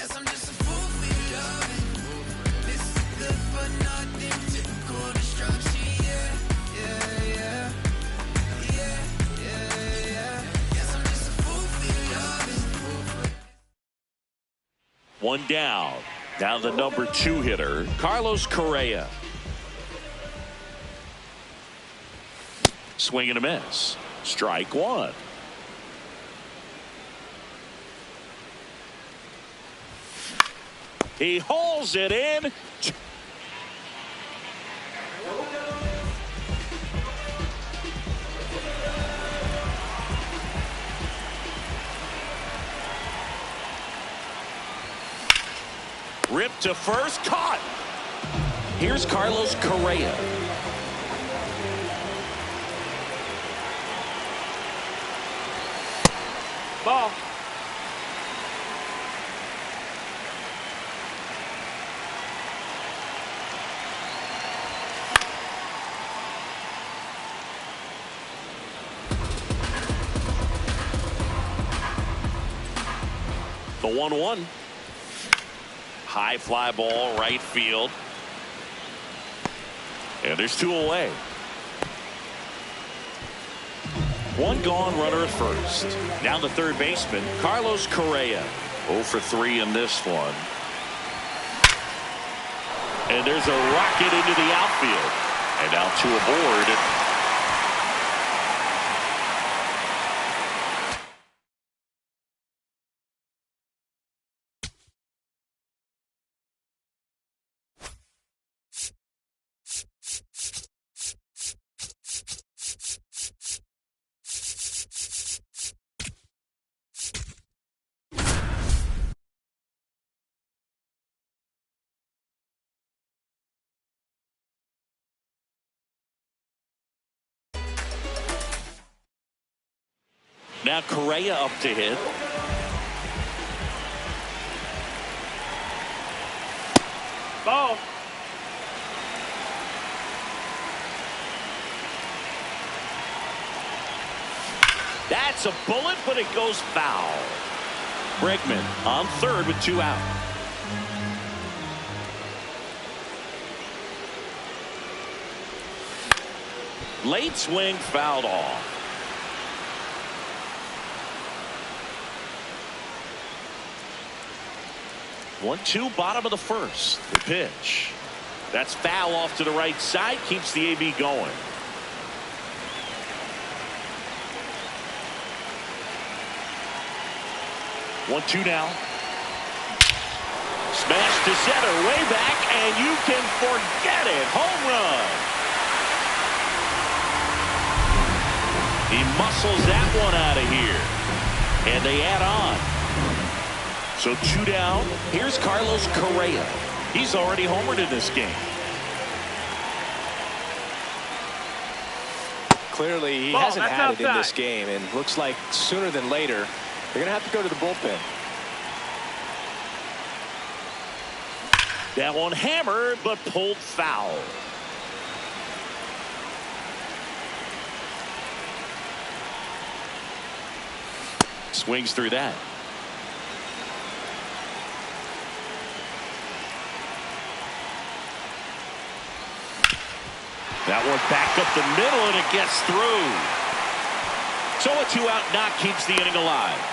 Guess I'm just a fool for your loving. This is good for nothing. Typical destruction. Yeah, yeah, yeah. Yeah, yeah, yeah. Guess I'm just a fool for your loving. One down. Now the number 2 hitter, Carlos Correa. Swing and a miss. Strike one. He hauls it in. Ripped to first, caught. Here's Carlos Correa. Ball. The 1-1. High fly ball, right field. And there's 2 away. One gone, runner at first. Now the third baseman, Carlos Correa. 0 for 3 in this one. And there's a rocket into the outfield. And now 2 aboard. Now Correa up to hit. Ball. That's a bullet, but it goes foul. Bregman on third with 2 out. Late swing, fouled off. 1-2, bottom of the first. The pitch. That's foul off to the right side. Keeps the AB going. One, 2 now. Smash to center, way back, and you can forget it. Home run. He muscles that one out of here. And they add on. So 2 down. Here's Carlos Correa. He's already homered in this game. Clearly, he hasn't had it in this game, and looks like sooner than later, they're going to have to go to the bullpen. That one hammered, but pulled foul. Swings through that. That one back up the middle, and it gets through. So a 2-out knock keeps the inning alive.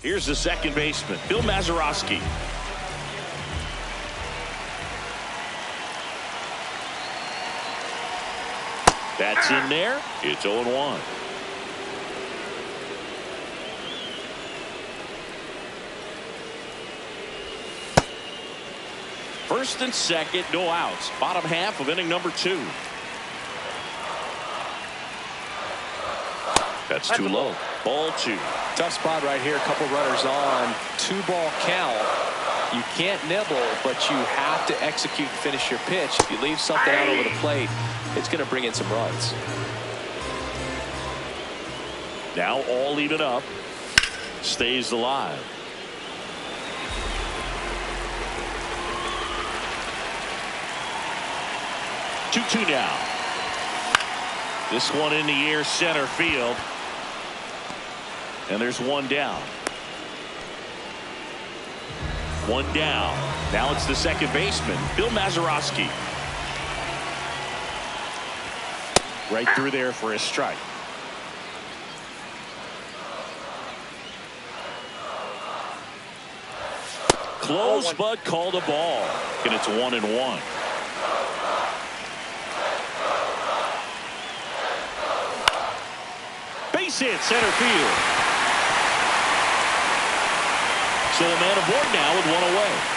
Here's the second baseman, Bill Mazeroski. That's in there. It's 0-1. First and second, no outs. Bottom half of inning number 2. That's too low. Ball 2. Tough spot right here. A couple runners on. 2-ball count. You can't nibble, but you have to execute and finish your pitch. If you leave something out over the plate, it's going to bring in some runs. Now all even up. Stays alive. 2-2 now. This one in the air, center field. And there's one down. One down. Now it's the second baseman, Bill Mazeroski. Right through there for a strike. Close, but called a ball. And it's 1-1. Base hit, center field. So a man aboard now with one away.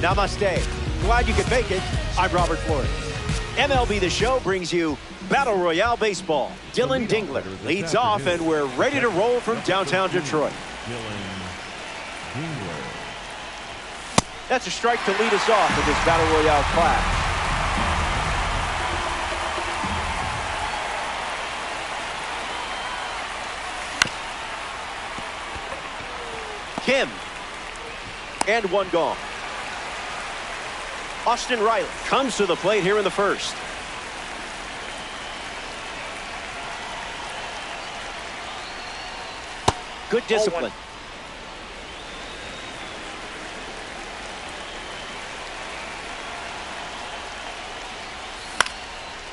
Namaste. Glad you could make it. I'm Robert Flores. MLB The Show brings you Battle Royale Baseball. Dylan Dingler leads off, and we're ready to roll from downtown Detroit. That's a strike to lead us off in this Battle Royale class. Kim. And one gone. Austin Riley comes to the plate here in the first. Good discipline.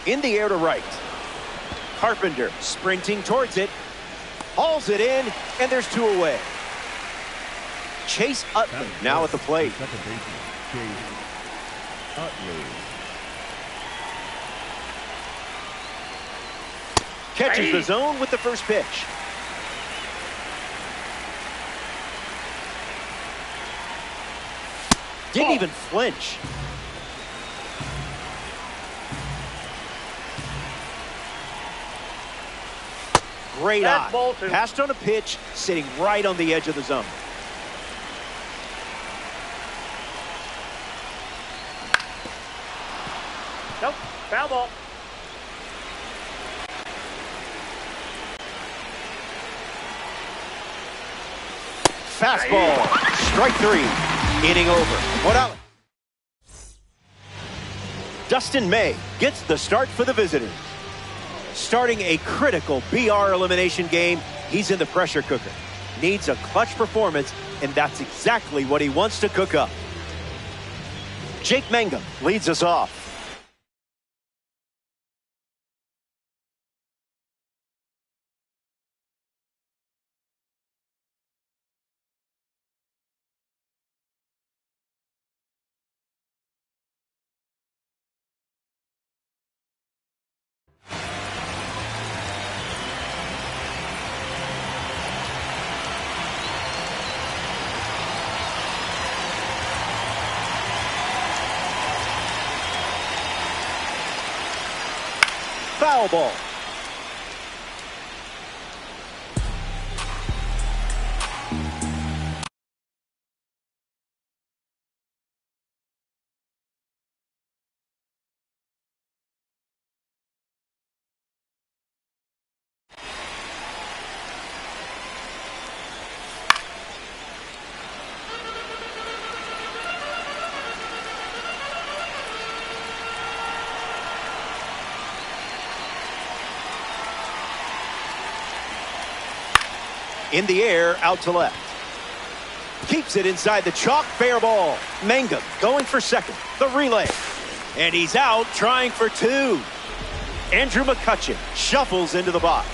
In the air to right. Carpenter sprinting towards it. Hauls it in, and there's two away. Chase Utley now at the plate. Catches the zone with the first pitch. Didn't even flinch. Great eye. Passed on a pitch, sitting right on the edge of the zone. Nope, foul ball. Fastball. Strike three. Inning over. What out? Dustin May gets the start for the visitors. Starting a critical BR elimination game, he's in the pressure cooker. Needs a clutch performance, and that's exactly what he wants to cook up. Jake Mangum leads us off. Foul ball. In the air, out to left. Keeps it inside the chalk, fair ball. Mangum going for second. The relay. And he's out trying for two. Andrew McCutchen shuffles into the box.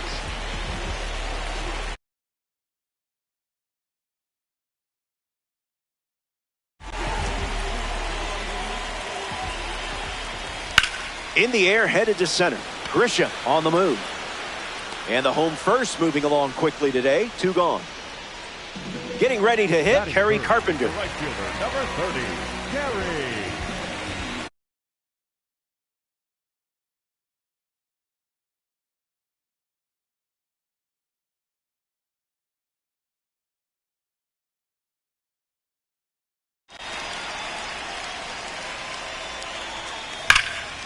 In the air, headed to center. Grisham on the move. And the home first moving along quickly today. Two gone. Getting ready to hit, Kerry Carpenter. Right fielder, number 30, Kerry.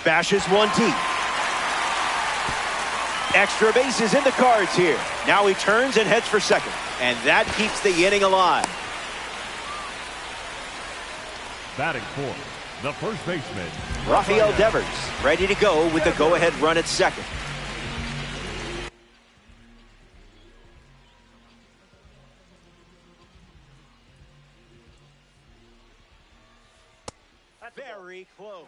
Bashes one deep. Extra bases in the cards here. Now he turns and heads for second. And that keeps the inning alive. Batting fourth, the first baseman, Rafael Devers ready to go with the go-ahead run at second. Very close.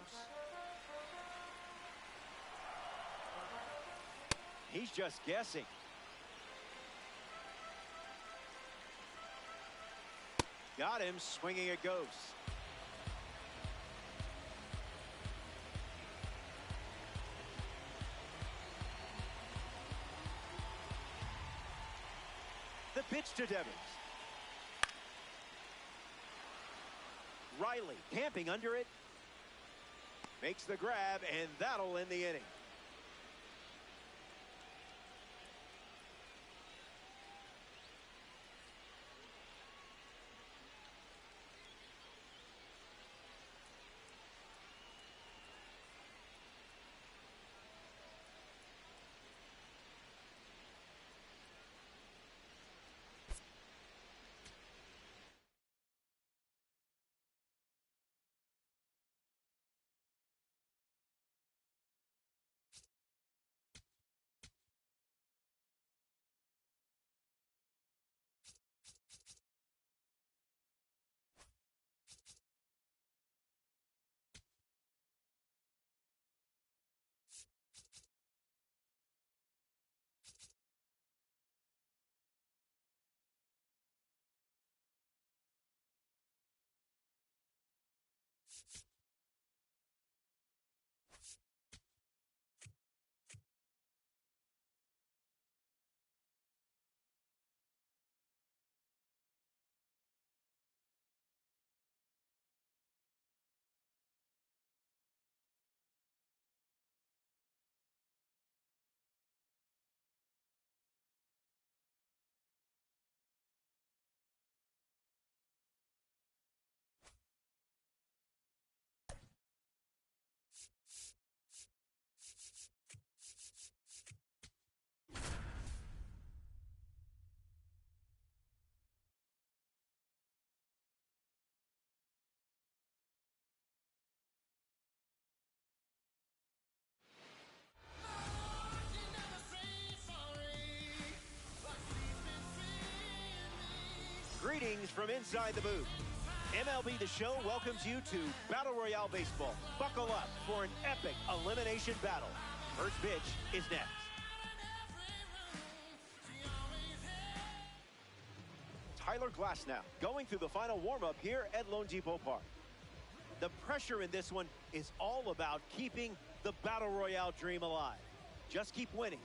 He's just guessing. Got him, swinging a ghost. The pitch to Devers. Right Riley camping under it. Makes the grab, and that'll end the inning. Greetings from inside the booth. MLB The Show welcomes you to Battle Royale Baseball. Buckle up for an epic elimination battle. First pitch is next. Tyler Glasnow going through the final warm-up here at loanDepot Park. The pressure in this one is all about keeping the Battle Royale dream alive. Just keep winning.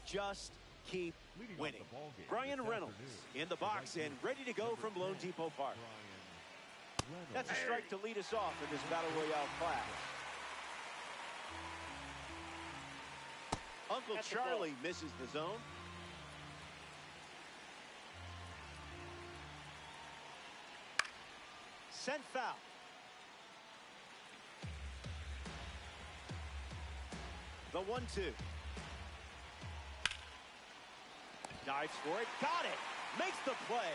Just keep winning. Brian Reynolds in the box and ready to go from loanDepot Park. That's a strike to lead us off in this Battle Royale class. Uncle Charlie misses the zone. Sent foul. The 1-2. Dives for it. Got it. Makes the play.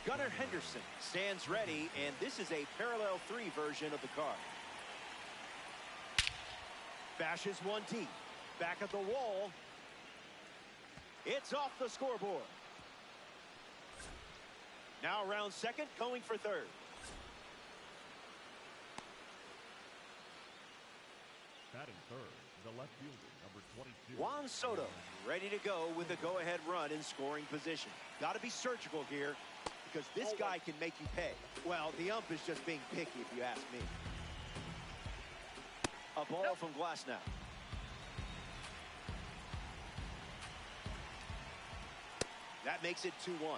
Gunnar Henderson stands ready, and this is a parallel 3 version of the card. Bashes one deep. Back at the wall. It's off the scoreboard. Now around second, going for third. Batting third, the left fielder, number 22. Juan Soto ready to go with a go-ahead run in scoring position. Got to be surgical here because this guy can make you pay. Well, the ump is just being picky if you ask me. A ball from Glasnow. That makes it 2-1.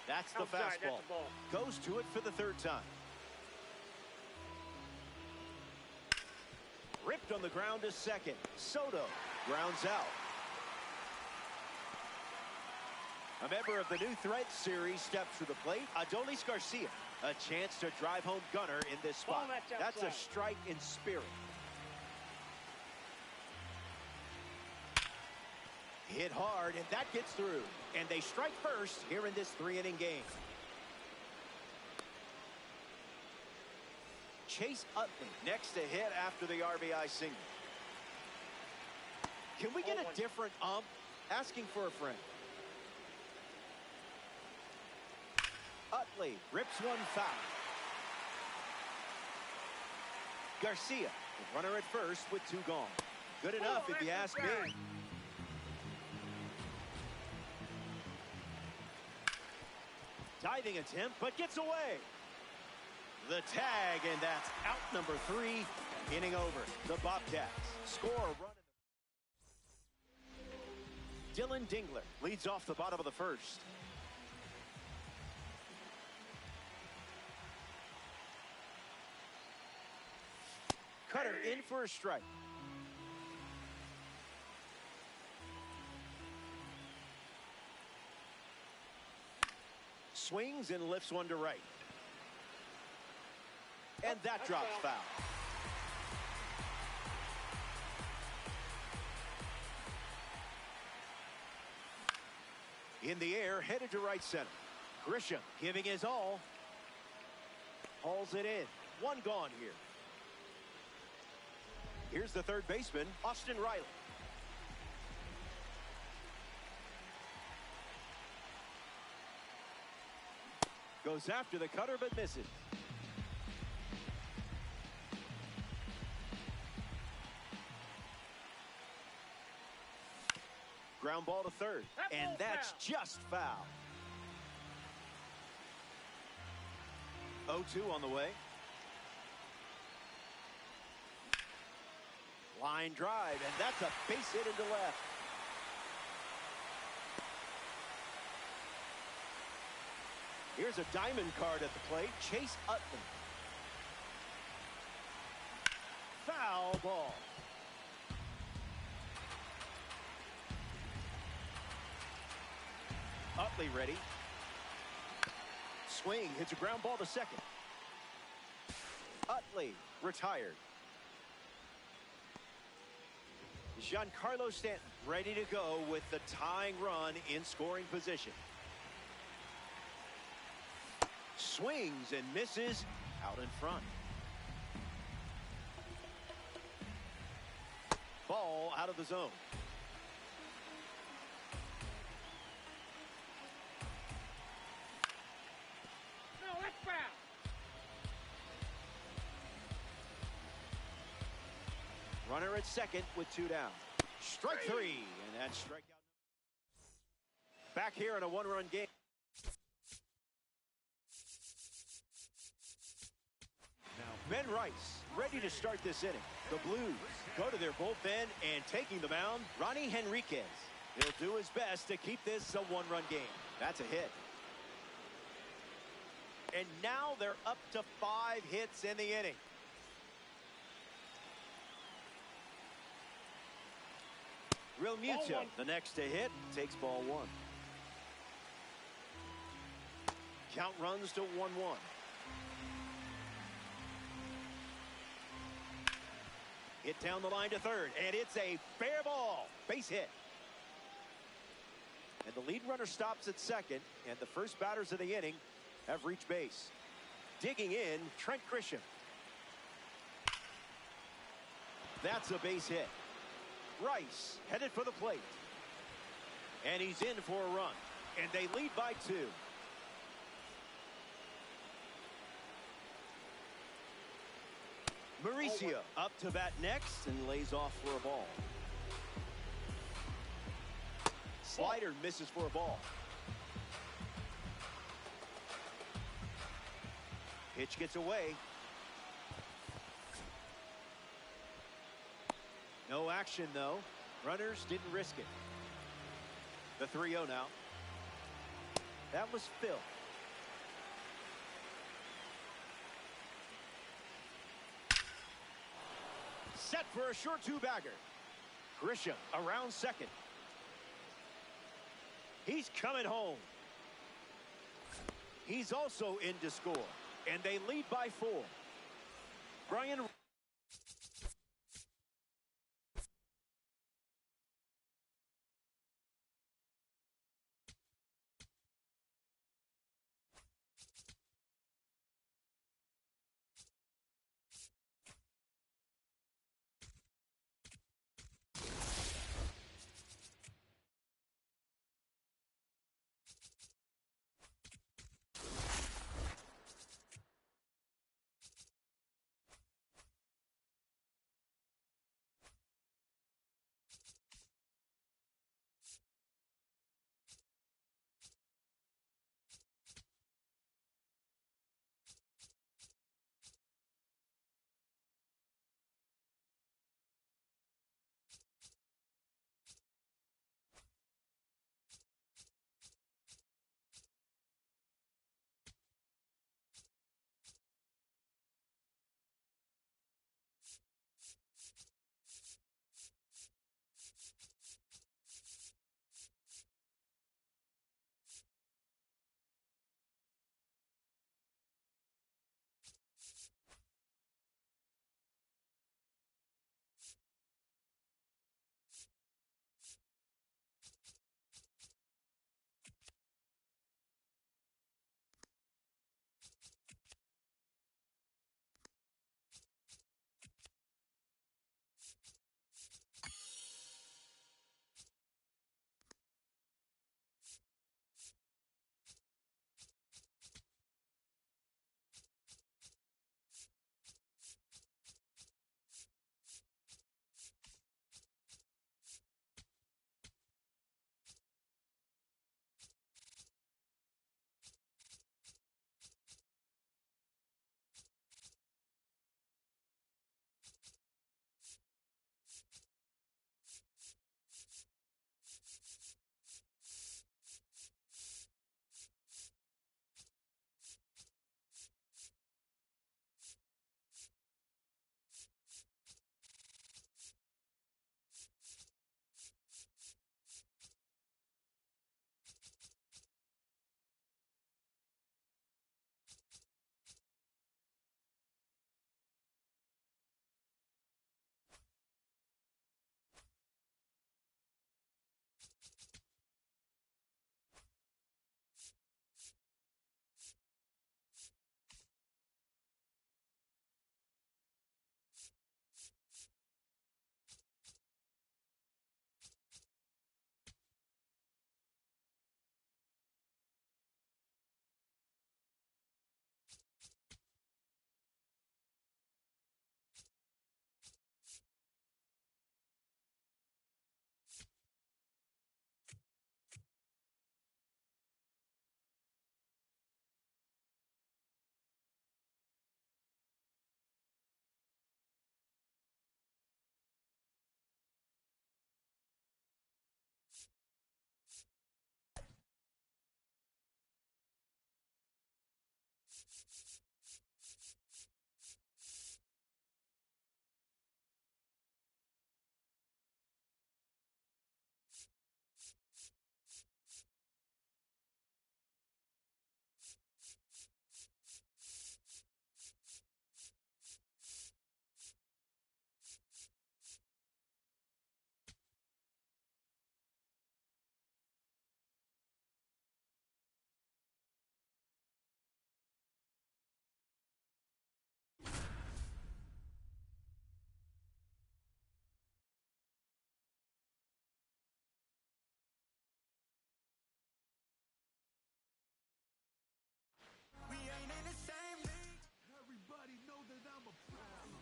That's the fastball. Goes to it for the third time. Ripped on the ground to second. Soto grounds out. A member of the new Threat series steps to the plate. Adolis Garcia. A chance to drive home Gunnar in this spot. That's a strike in spirit. Hit hard, and that gets through. And they strike first here in this 3-inning game. Chase Utley next to hit after the RBI single. Can we get a different ump? Asking for a friend. Utley rips one foul. Garcia, the runner at first with 2 gone. Good enough if you ask me. Diving attempt, but gets away. The tag, and that's out number 3. Inning over. The Bobcats score a run. Dylan Dingler leads off the bottom of the first. Cutter in for a strike. Swings and lifts one to right. And that drops foul. In the air, headed to right center. Grisham giving his all. Hauls it in. One gone here. Here's the third baseman, Austin Riley. Goes after the cutter but misses. Ground ball to third, and that's just foul. 0-2 on the way. Line drive, and that's a base hit into left. Here's a diamond card at the plate, Chase Utley. Foul ball. Utley ready. Swing, hits a ground ball to second. Utley retired. Giancarlo Stanton ready to go with the tying run in scoring position. Swings and misses out in front. Ball out of the zone. No, that's foul. Runner at second with two down. Strike three, and that's strikeout. Back here in a one-run game. Now Ben Rice ready to start this inning. The Blues go to their bullpen, and taking the mound, Ronnie Henriquez. He'll do his best to keep this a one-run game. That's a hit. And now they're up to 5 hits in the inning. Real Muto, the next to hit, takes ball one. Count runs to 1-1. Hit down the line to third, and it's a fair ball. Base hit. And the lead runner stops at second, and the first batters of the inning have reached base. Digging in, Trent Grisham. That's a base hit. Rice headed for the plate. And he's in for a run. And they lead by 2. Mauricio up to bat next and lays off for a ball. Slider misses for a ball. Pitch gets away. No action, though. Runners didn't risk it. The 3-0 now. That was Phil. Set for a short two-bagger. Grisham around second. He's coming home. He's also in to score. And they lead by 4. Brian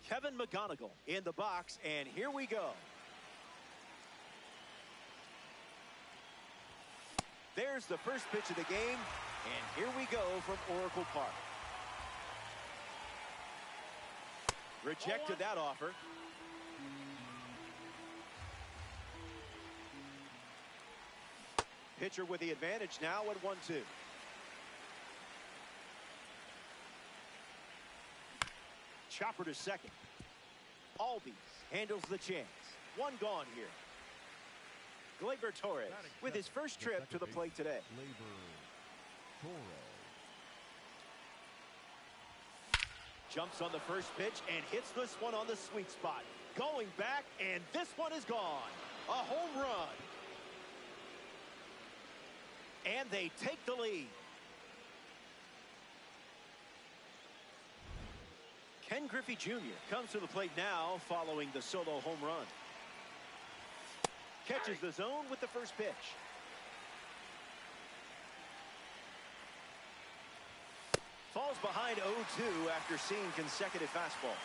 Kevin McGonigal in the box, and here we go. There's the first pitch of the game, and here we go from Oracle Park. Rejected that offer. Pitcher with the advantage now at 1-2. Chopper to second. Albies handles the chance. One gone here. Gleyber Torres with his first trip to the plate today. Jumps on the first pitch and hits this one on the sweet spot. Going back, and this one is gone. A home run. And they take the lead. Ken Griffey Jr. comes to the plate now following the solo home run. Catches the zone with the first pitch. Falls behind 0-2 after seeing consecutive fastballs.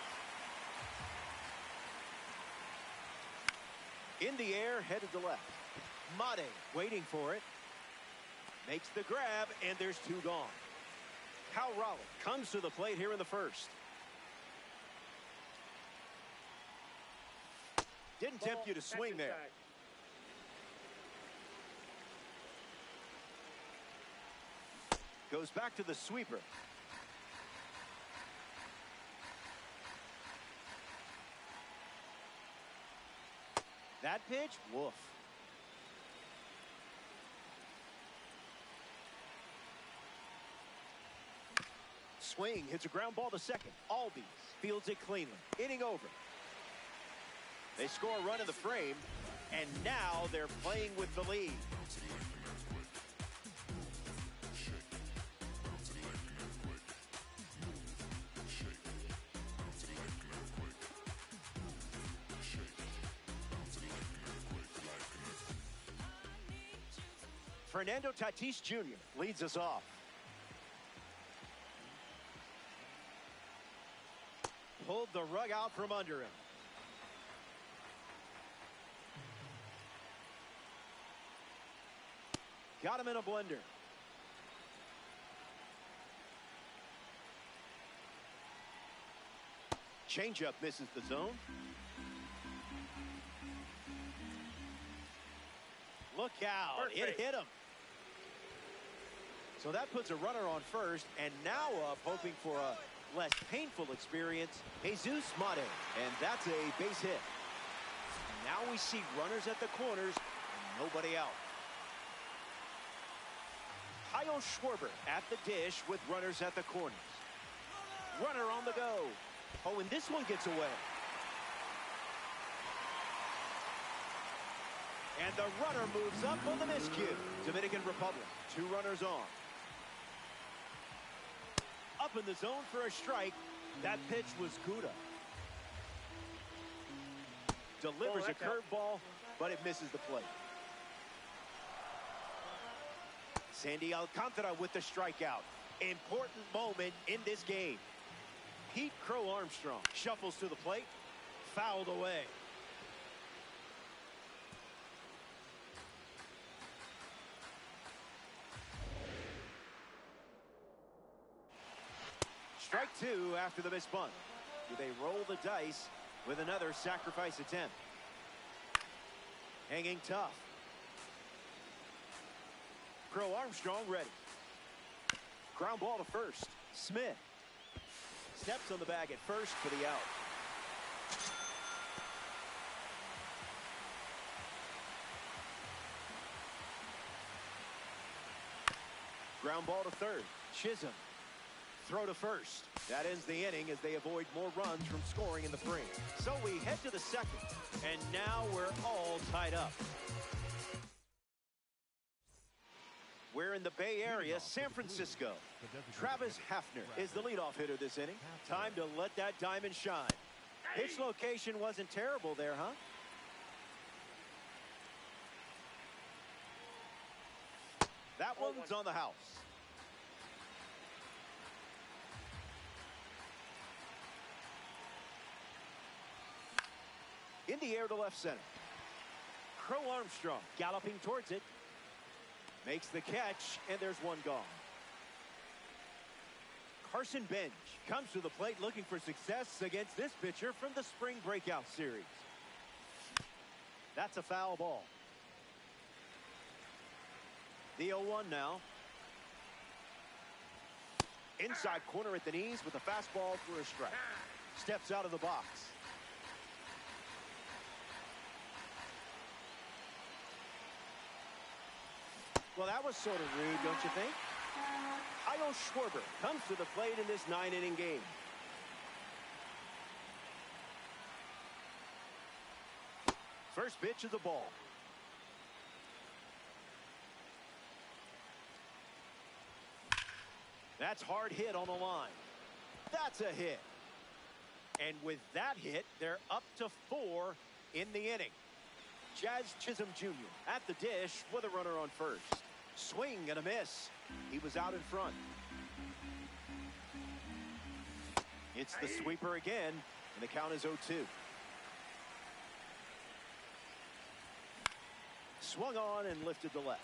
In the air, headed to left. Mate waiting for it. Makes the grab, and there's two gone. Cal Raleigh comes to the plate here in the first. Didn't tempt you to swing there. Goes back to the sweeper. That pitch, woof. Swing, hits a ground ball to second. Albies fields it cleanly. Inning over. They score a run in the frame, and now they're playing with the lead. Fernando Tatis Jr. leads us off. Pulled the rug out from under him. Got him in a blender. Changeup misses the zone. Look out. It hit him. So that puts a runner on first, and now up hoping for a less painful experience, Jesus Mate. And that's a base hit. Now we see runners at the corners, and nobody out. Kyle Schwarber at the dish with runners at the corners. Runner on the go. Oh, and this one gets away. And the runner moves up on the miscue. Dominican Republic, two runners on. Up in the zone for a strike. That pitch was Gouda. Delivers a curveball, but it misses the plate. Sandy Alcantara with the strikeout. Important moment in this game. Pete Crow Armstrong shuffles to the plate. Fouled away. Strike two after the missed bunt. Do they roll the dice with another sacrifice attempt? Hanging tough. Crow Armstrong ready. Ground ball to first. Smith steps on the bag at first for the out. Ground ball to third. Chisholm. Throw to first. That ends the inning as they avoid more runs from scoring in the frame. So we head to the second, and now we're all tied up. We're in the Bay Area, San Francisco. Travis Hafner is the leadoff hitter this inning. Time to let that diamond shine. Pitch location wasn't terrible there, huh? That one's on the house. In the air to left center. Crow Armstrong galloping towards it. Makes the catch, and there's one gone. Carson Bench comes to the plate looking for success against this pitcher from the spring breakout series. That's a foul ball. The 0-1 now. Inside corner at the knees with a fastball for a strike. Steps out of the box. Well, that was sort of rude, don't you think? Kyle Schwarber comes to the plate in this 9-inning game. First pitch is a ball. That's hard hit on the line. That's a hit. And with that hit, they're up to 4 in the inning. Jazz Chisholm Jr. at the dish with a runner on first. Swing and a miss. He was out in front. It's the sweeper again, and the count is 0-2. Swung on and lifted to left.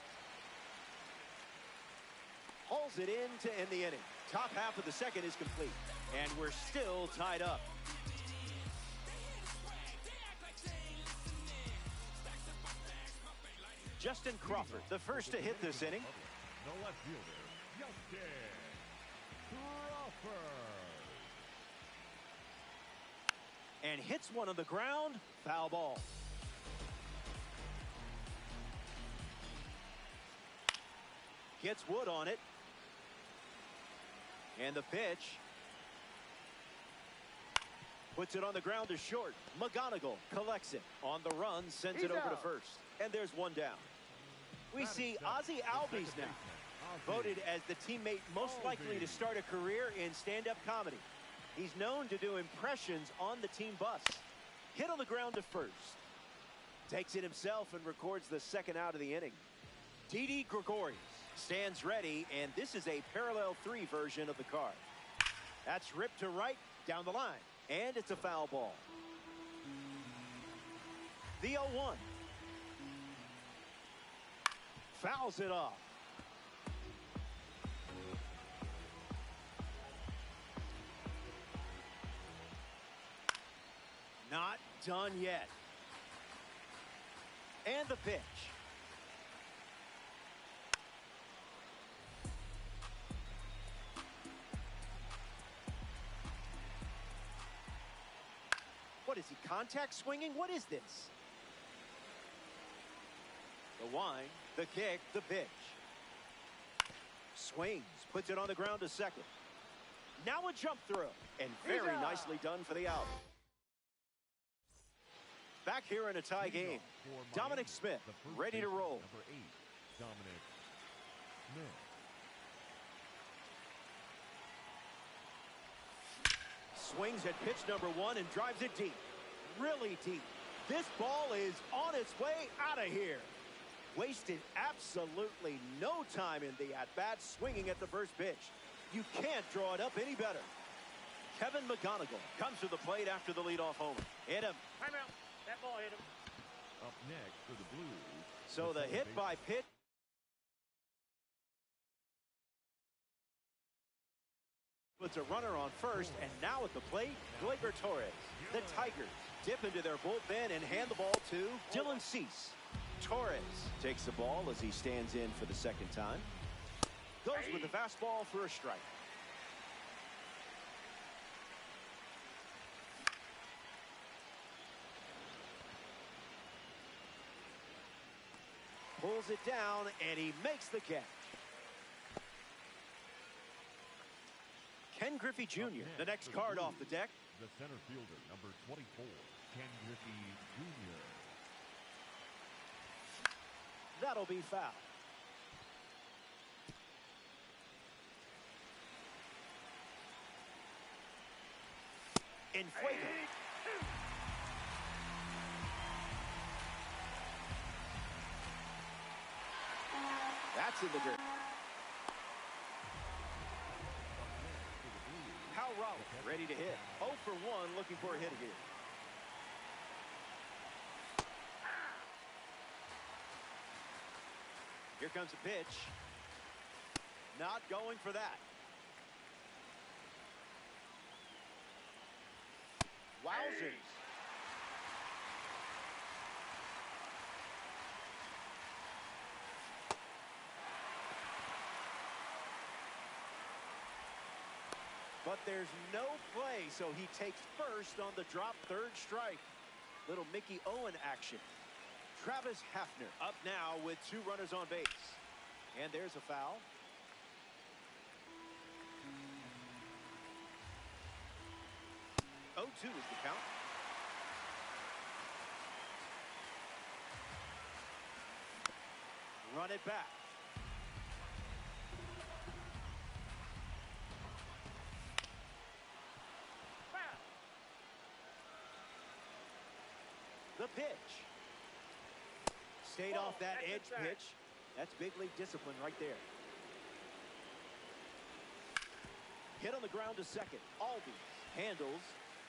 Hauls it in to end the inning. Top half of the second is complete, and we're still tied up. Justin Crawford, the first to hit this inning. The left fielder, Justin Crawford. And hits one on the ground. Foul ball. Gets Wood on it. And the pitch. Puts it on the ground to short. McGonigal collects it. On the run, sends it over to first. And there's one down. We see Ozzie Albies now, voted as the teammate most likely to start a career in stand-up comedy. He's known to do impressions on the team bus. Hit on the ground to first. Takes it himself and records the second out of the inning. Didi Gregorius stands ready, and this is a parallel 3 version of the card. That's ripped to right, down the line, and it's a foul ball. The 0-1. Fouls it off. Not done yet. And the pitch. What is he, contact swinging? What is this? The wind, the kick, the pitch. Swings, puts it on the ground to second. Now a jump throw, and very nicely done for the out. Back here in a tie game, Dominic Smith ready to roll. Number 8, Dominic Smith. Swings at pitch number 1 and drives it deep. Really deep. This ball is on its way out of here. Wasted absolutely no time in the at-bat, swinging at the first pitch. You can't draw it up any better. Kevin McGonigal comes to the plate after the leadoff homer. Hit him. Timeout. That ball hit him. Up next for the Blues. So the hit by pitch. Puts a runner on first, and now at the plate, Gleyber Torres. The Tigers dip into their bullpen and hand the ball to Dylan Cease. Torres takes the ball as he stands in for the second time. Goes with the fastball for a strike. pulls it down, and he makes the catch. Ken Griffey Jr., the next card off the deck. The center fielder, number 24, Ken Griffey Jr. That'll be foul. Inflated. That's in the dirt. Kyle Raleigh ready to hit. 0 for 1, looking for a hit again. Here comes a pitch. Not going for that. Wowzers. But there's no play, so he takes first on the drop third strike. Little Mickey Owen action. Travis Hafner up now with 2 runners on base. And there's a foul. Oh, 2 is the count. Run it back. The pitch. Stayed off that edge pitch. That's big league discipline right there. Hit on the ground to second. Albies handles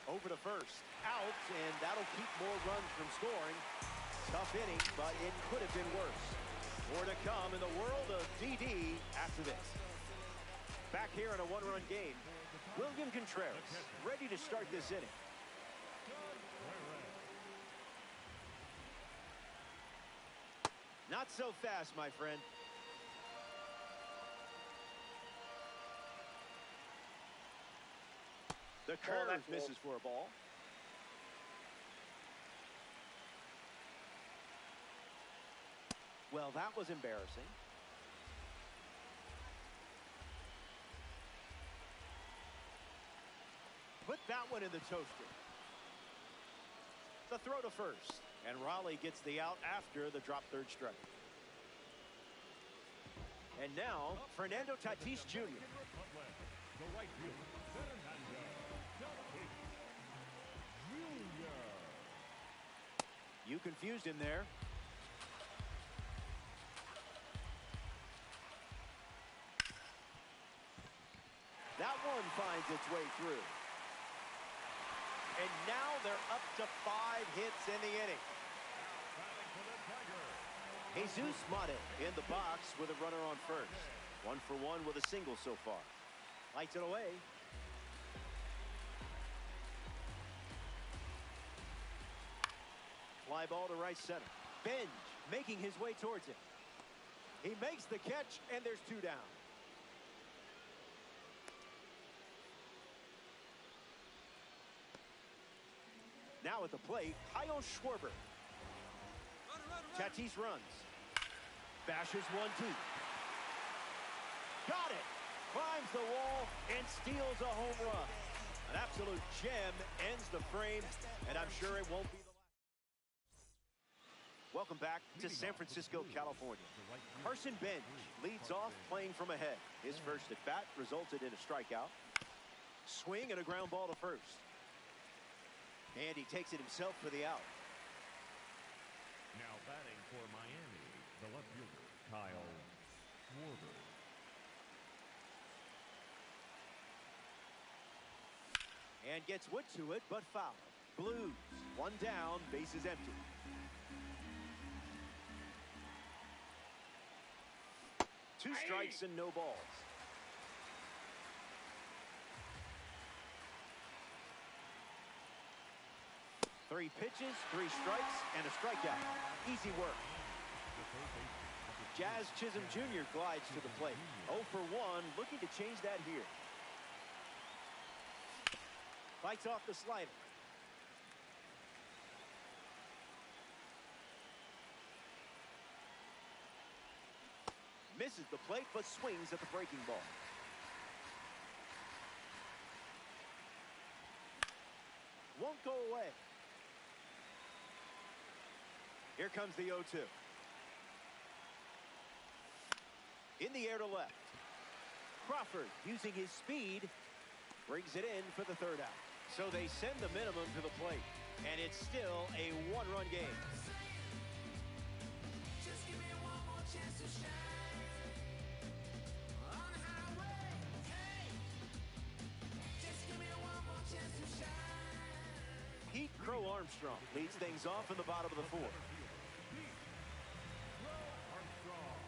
over to first. Out, and that'll keep more runs from scoring. Tough inning, but it could have been worse. More to come in the world of DD after this. Back here in a 1-run game, William Contreras ready to start this inning. Not so fast, my friend. The curve misses for a ball. Well, that was embarrassing. Put that one in the toaster. The throw to first. And Raleigh gets the out after the drop third strike. And now, Fernando Tatis Jr. The right fielder, Fernando Tatis Jr. You confused him there. That one finds its way through. And now they're up to 5 hits in the inning. Jesus Mate in the box with a runner on first. 1 for 1 with a single so far. Lights it away. Fly ball to right center. Benj making his way towards it. He makes the catch, and there's 2 down. Now at the plate, Kyle Schwarber. Tatis runs. Bashes 1-2. Got it. Climbs the wall and steals a home run. An absolute gem ends the frame, and I'm sure it won't be the last. Welcome back to San Francisco, California. Carson Benj leads off playing from ahead. His first at bat resulted in a strikeout. Swing and a ground ball to first. And he takes it himself for the out. Now batting for Miami, the left fielder, Kyle Schwarber. And gets wood to it, but foul. Blues, 1 down, bases empty. Two strikes and no balls. Three pitches, 3 strikes, and a strikeout. Easy work. Jazz Chisholm Jr. glides to the plate. 0 for 1, looking to change that here. Fights off the slider. misses the plate but swings at the breaking ball. Won't go away. Here comes the 0-2. In the air to left. Crawford, using his speed, brings it in for the third out. So they send the minimum to the plate, and it's still a one-run game. Just give me one more chance to shine on the highway. Hey, just give me one more chance to shine. Pete Crow Armstrong leads things off in the bottom of the fourth. Armstrong.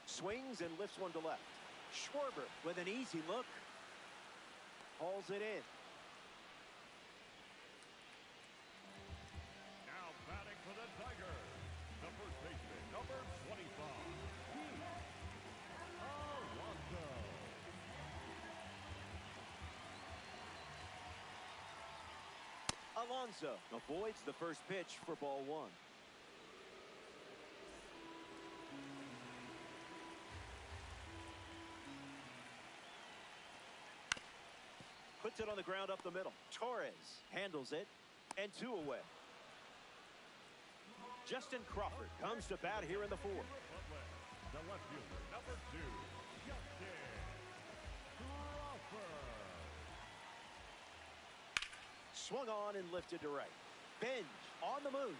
Swings and lifts one to left. Schwarber with an easy look. Hauls it in. Now batting for the Tigers, the first baseman, number 25, Pete Alonso Alonso. avoids the first pitch for ball one. Puts it on the ground up the middle. Torres handles it, and 2 away. Justin Crawford comes to bat here in the fourth. The left fielder, number 2, Justin Crawford. Swung on and lifted to right. Benj on the move.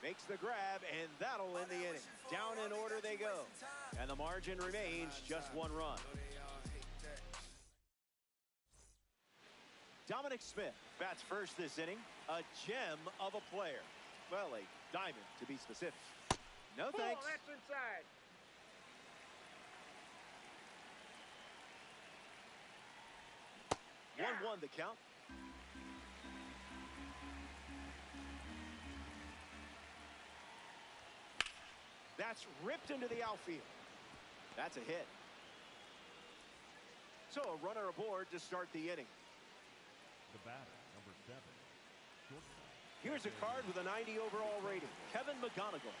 Makes the grab, and that'll end the inning. Down in order they go. And the margin remains just 1 run. Dominic Smith bats first this inning. A gem of a player. Well, a diamond to be specific. No thanks. Oh, that's inside. Yeah. 1-1 the count. That's ripped into the outfield. That's a hit. So a runner aboard to start the inning. The batter, number 7, shortstop. Here's a card with a 90 overall rating. Kevin McGonigal.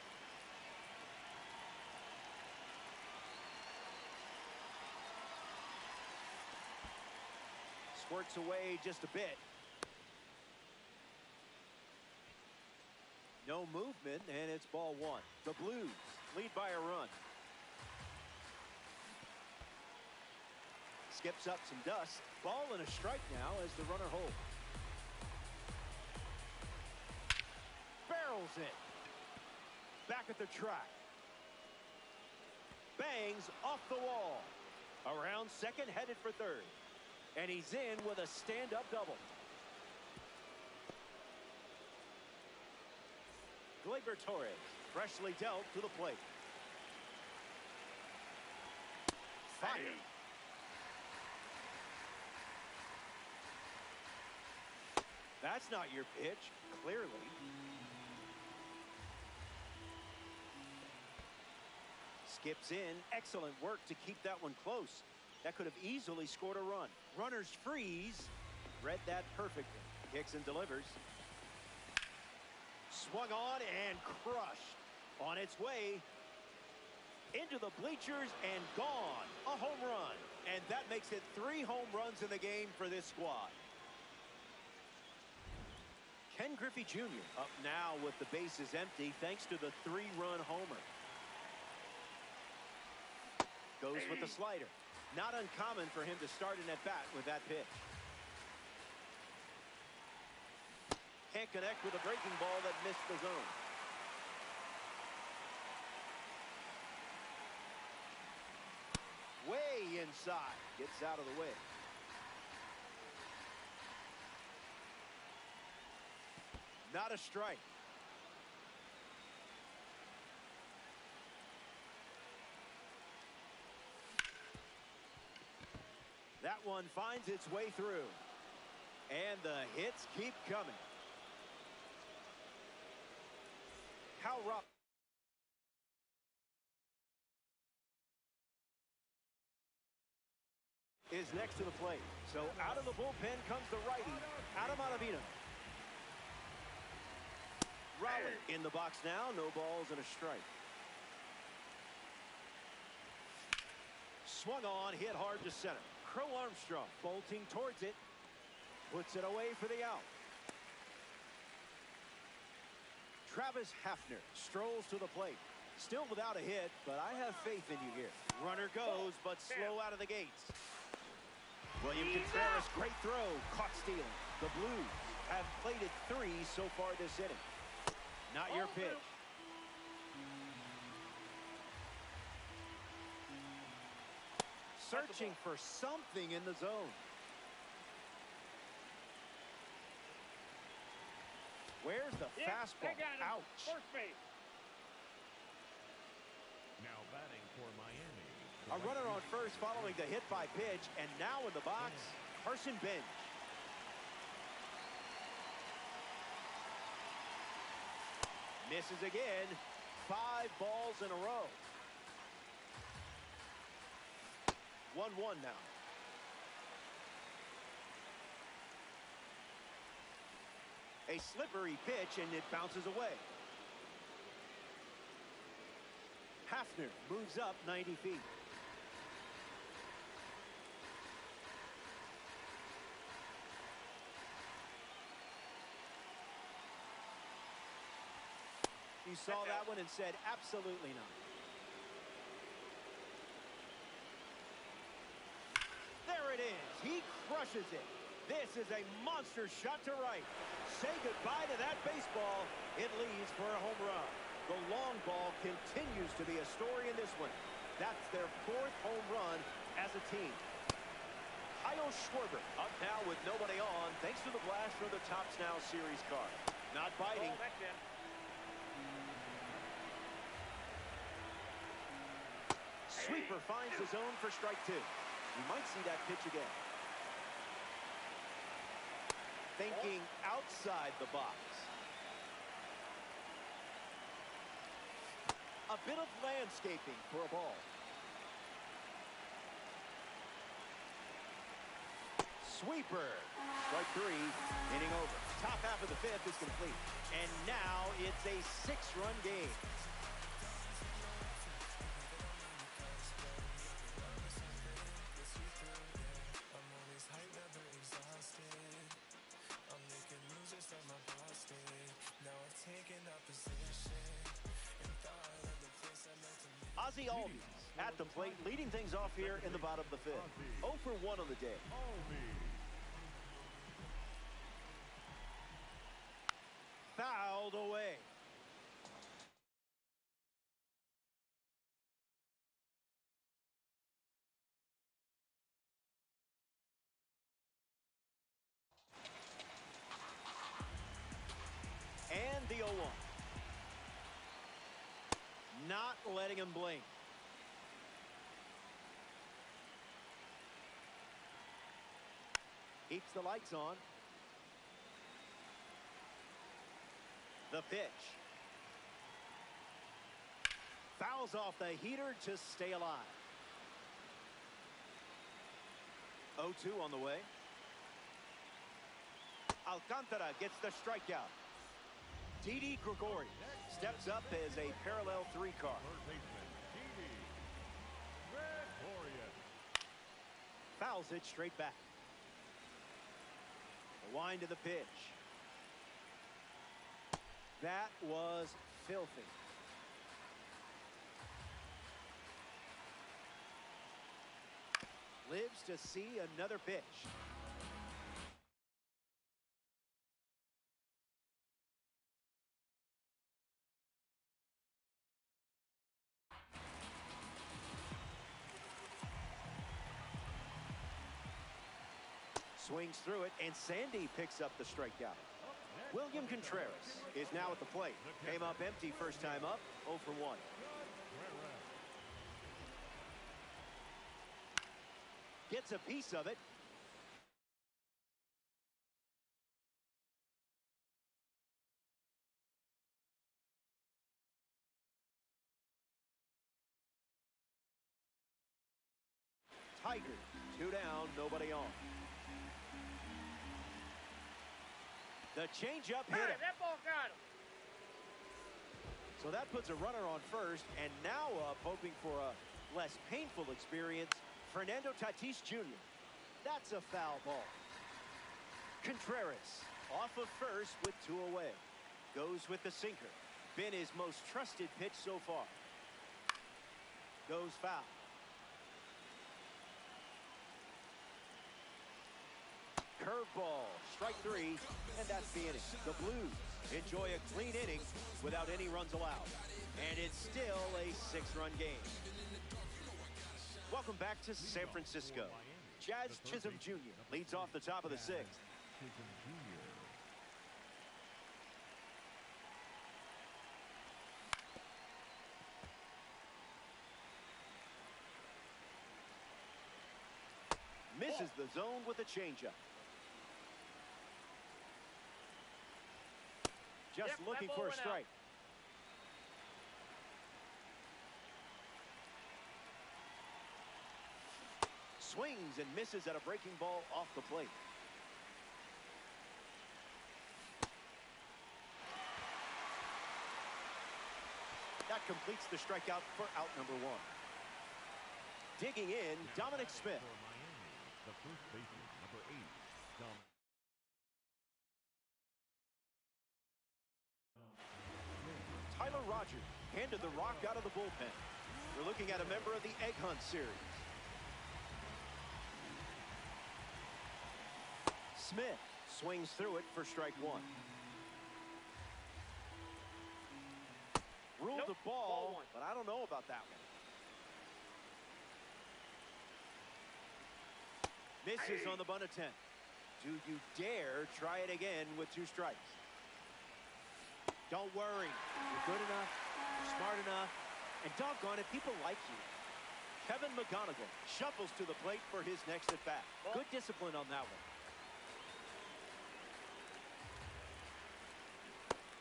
Squirts away just a bit. No movement, and it's ball one. The Blues lead by a run. Skips up some dust. Ball and a strike now as the runner holds. Barrels it. Back at the track. Bangs off the wall. Around second, headed for third. And he's in with a stand-up double. Gleyber Torres, freshly dealt to the plate. Fired. That's not your pitch, clearly. Skips in. Excellent work to keep that one close. That could have easily scored a run. Runners freeze. Read that perfectly. Kicks and delivers. Swung on and crushed. On its way into the bleachers and gone. A home run. And that makes it 3 home runs in the game for this squad. Ken Griffey Jr. up now with the bases empty thanks to the 3-run homer. Goes with the slider. Not uncommon for him to start an at-bat with that pitch. Can't connect with a breaking ball that missed the zone. Way inside. Gets out of the way. Not a strike. That one finds its way through. And the hits keep coming. Cal Rupp is next to the plate. So out of the bullpen comes the righty, Adam Ottavino. Rowley in the box now. No balls and a strike. Swung on, hit hard to center. Crow Armstrong bolting towards it. Puts it away for the out. Travis Hafner strolls to the plate. Still without a hit, but I have faith in you here. Runner goes, but slow out of the gates. William Contreras, great throw. Caught stealing. The Blues have plated 3 so far this inning. Not your pitch. Searching for something in the zone. Where's the fastball? Ouch. First base. Now batting for Miami. A runner on first following the hit by pitch, and now in the box, Carson Bench. Misses again. 5 balls in a row. 1-1 now. A slippery pitch, and it bounces away. Hafner moves up 90 feet. You saw that one and said absolutely not. There it is. He crushes it. This is a monster shot to right. Say goodbye to that baseball. It leads for a home run. The long ball continues to be a story in this one. That's their 4th home run as a team. Kyle Schwarber up now with nobody on thanks to the blast from the Topps Now Series card. Not biting. Sweeper finds the zone for strike 2. You might see that pitch again. Thinking outside the box. A bit of landscaping for a ball. Sweeper. Strike 3. Inning over. Top half of the 5th is complete. And now it's a 6-run game. Ozzie Albies at the plate, leading things off here in the bottom of the 5th. 0 for 1 on the day. Fouled away. And the 0-1. Not letting him blink. Keeps the lights on. The pitch. Fouls off the heater to stay alive. 0-2 on the way. Alcantara gets the strikeout. Didi Gregorius steps up as a parallel 3 card. Fouls it straight back. The wind to the pitch. That was filthy. Lives to see another pitch. Swings through it, and Sandy picks up the strikeout. William Contreras is now at the plate. Came up empty first time up, 0 for 1. Gets a piece of it. Tigers, 2 down, nobody on. The changeup hit him. That ball got him. So that puts a runner on first, and now up, hoping for a less painful experience, Fernando Tatis Jr. That's a foul ball. Contreras off of first with 2 away. Goes with the sinker. Been his most trusted pitch so far. Goes foul. Curveball, strike 3, and that's the inning. The Blues enjoy a clean inning without any runs allowed. And it's still a 6-run game. Welcome back to San Francisco. Jazz Chisholm Jr. leads off the top of the 6th. Chisholm Jr. Misses the zone with a changeup. Just looking for a strike. Swings and misses at a breaking ball off the plate. That completes the strikeout for out number 1. Digging in, Dominic Smith. For Miami, the first baseman, number 8, Tyler Rogers handed the rock out of the bullpen. We're looking at a member of the Egg Hunt series. Smith swings through it for strike 1. Ruled the ball, but I don't know about that one. Misses on the bunt attempt. Do you dare try it again with 2 strikes? Don't worry. You're good enough, you're smart enough, and doggone it, people like you. Kevin McGonigal shuffles to the plate for his next at-bat. Good discipline on that one.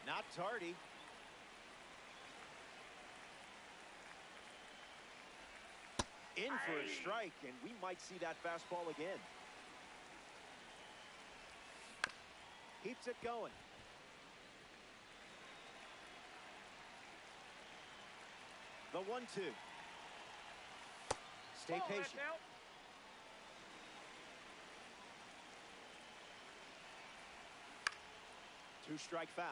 Not tardy. In for a strike, and we might see that fastball again. Keeps it going. The 1-2. Stay patient. 2-strike foul.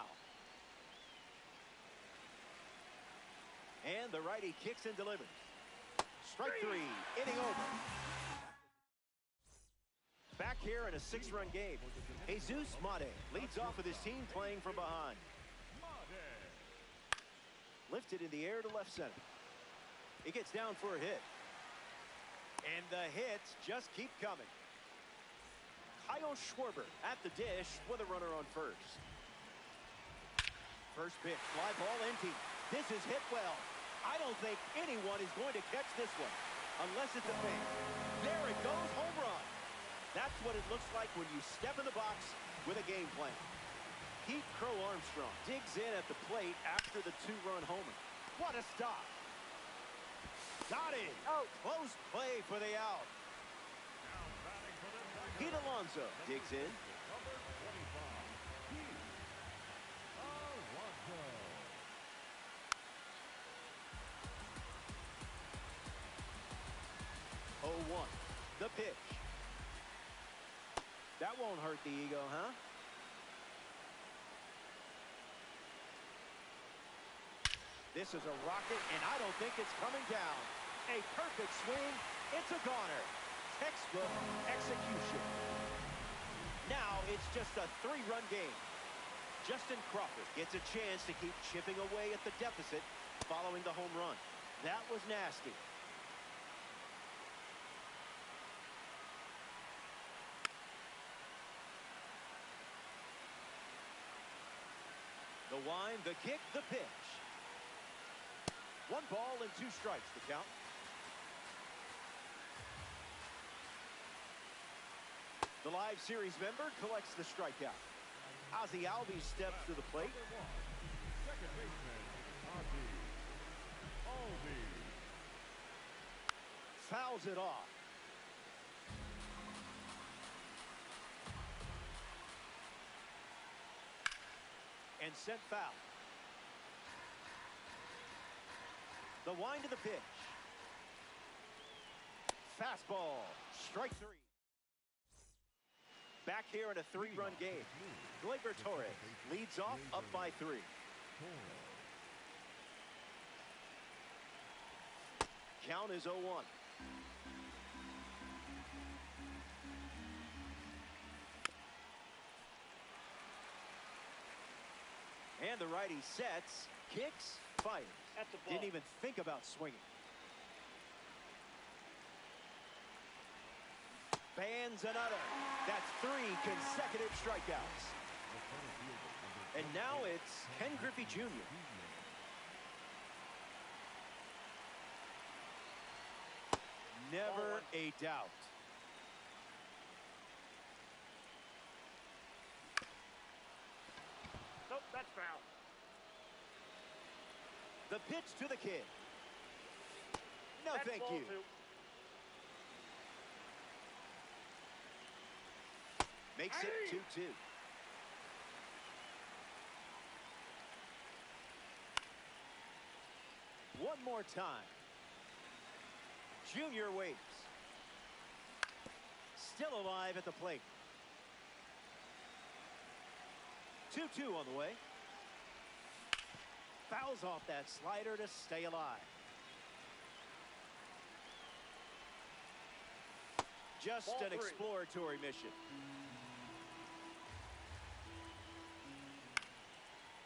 And the righty kicks and delivers. Strike 3, inning over. Back here in a 6-run game. Jesus Mate leads off with his team playing from behind. Lifted in the air to left center. He gets down for a hit. And the hits just keep coming. Kyle Schwarber at the dish with a runner on first. First pitch, fly ball empty. This is hit well. I don't think anyone is going to catch this one unless it's a fan. There it goes, home run. That's what it looks like when you step in the box with a game plan. Pete Crow Armstrong digs in at the plate after the 2-run homer. What a stop. Got it. Close play for the out. Pete Alonso digs in. Number 25, Pete Alonso. 0-1. The pitch. That won't hurt the ego, huh? This is a rocket, and I don't think it's coming down. A perfect swing. It's a goner. Textbook execution. Now it's just a 3-run game. Justin Crawford gets a chance to keep chipping away at the deficit following the home run. That was nasty. The wind, the kick, the pitch. 1 ball and 2 strikes to count. The live series member collects the strikeout. Ozzie Albies steps to the plate. Number 1, second baseman, Ozzie Albies. Fouls it off. And sent foul. The wind of the pitch. Fastball. Strike three. Back here in a three-run game. Gleyber Torres leads off up by 3. Count is 0-1. And the righty sets, kicks, fires. That's a ball. Didn't even think about swinging. Bands another. That's 3 consecutive strikeouts. And now it's Ken Griffey Jr. Never a doubt. Nope, that's foul. The pitch to the kid. No, That's thank ball you. 2. Makes it 2-2. One more time. Junior waits. Still alive at the plate. 2-2 on the way. Fouls off that slider to stay alive. Just Ball an 3. exploratory mission.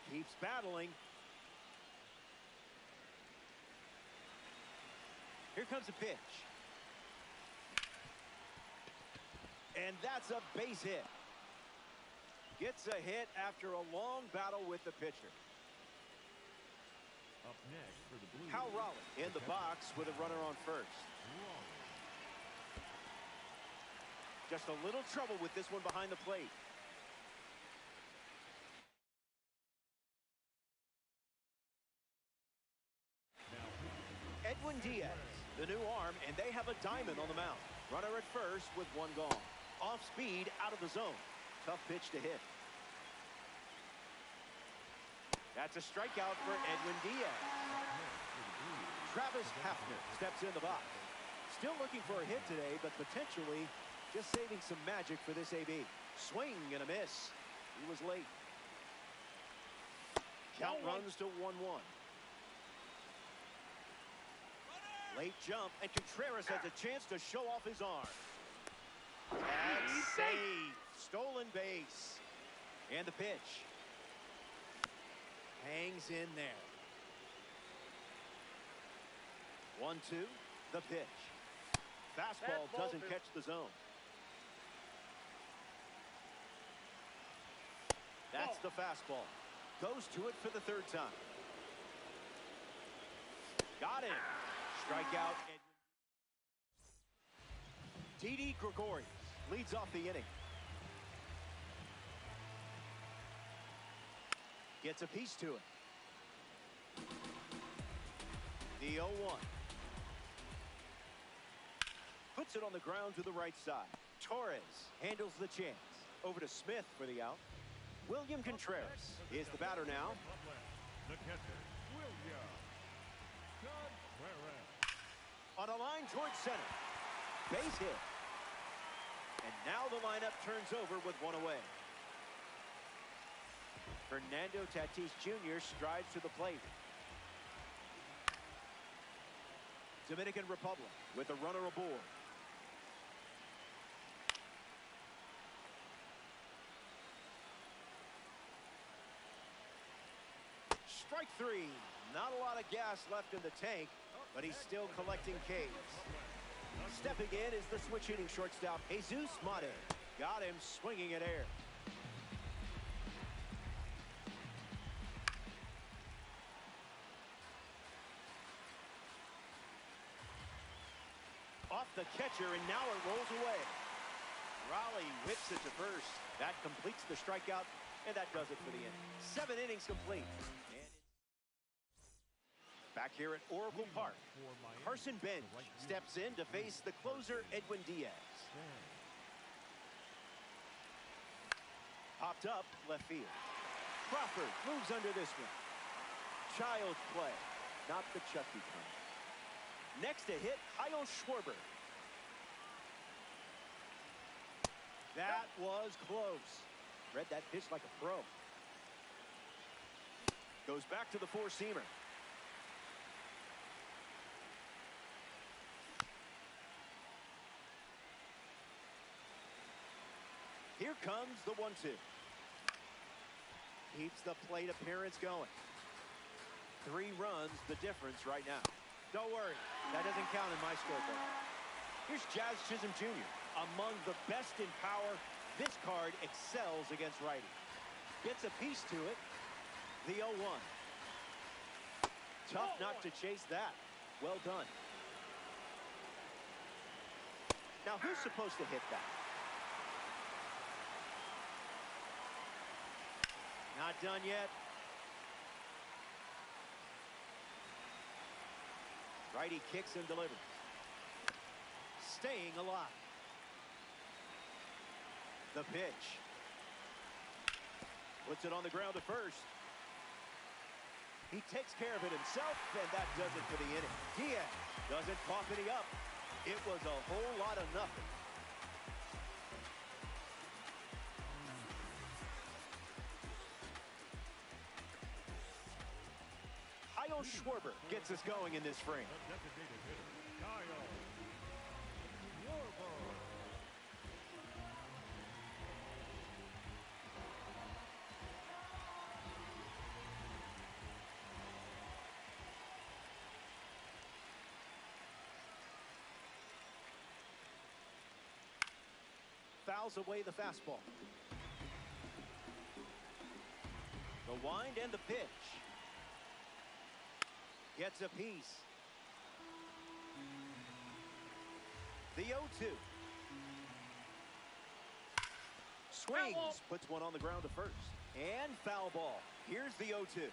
Keeps battling. Here comes a pitch. And that's a base hit. Gets a hit after a long battle with the pitcher. Up next for the Blues. Cal Raleigh in the box with a runner on first. Just a little trouble with this one behind the plate. Edwin Diaz, the new arm, and they have a diamond on the mound. Runner at first with 1 gone. Off speed, out of the zone. Tough pitch to hit. That's a strikeout for Edwin Diaz. Travis Hafner steps in the box. Still looking for a hit today, but potentially just saving some magic for this AB. Swing and a miss. He was late. Count runs to 1-1. Late jump, and Contreras has a chance to show off his arm. That's safe. Stolen base. And the pitch. Hangs in there. 1-2. The pitch. Fastball doesn't catch the zone. That's the fastball. Goes to it for the 3rd time. Got him. Strikeout. Didi Gregorius leads off the inning. Gets a piece to it. The 0-1. Puts it on the ground to the right side. Torres handles the chance. Over to Smith for the out. William Contreras is the batter now. The catcher, William Contreras. On a line towards center. Base hit. And now the lineup turns over with 1 away. Fernando Tatis Jr. strides to the plate. Dominican Republic with a runner aboard. Strike 3. Not a lot of gas left in the tank, but he's still collecting Ks. Stepping in is the switch hitting shortstop, Jesus Mate. Got him swinging at air. Off the catcher, and now it rolls away. Raleigh whips it to first. That completes the strikeout, and that does it for the inning. 7 innings complete. And back here at Oracle Park, Carson Bench steps in to face the closer, Edwin Diaz. Popped up left field. Crawford moves under this one. Child's play. not the Chucky kind. Next to hit, Kyle Schwarber. That was close. Read that pitch like a pro. Goes back to the four-seamer. Here comes the 1-2. Keeps the plate appearance going. 3 runs the difference right now. Don't worry, that doesn't count in my scoreboard. Here's Jazz Chisholm Jr. Among the best in power, this card excels against righty. Gets a piece to it. The 0-1. Tough not to chase that. Well done. Now who's supposed to hit that? Not done yet. Righty kicks and delivers. Staying alive. The pitch. Puts it on the ground to first. He takes care of it himself, and that does it for the inning. Diaz doesn't cough any up. It was a whole lot of nothing. Kyle Schwarber gets us going in this frame. The designated hitter, Kyle Schwarber. Fouls away the fastball. The wind and the pitch. Gets a piece. The 0-2. Swings. Puts one on the ground to first. And foul ball. Here's the 0-2.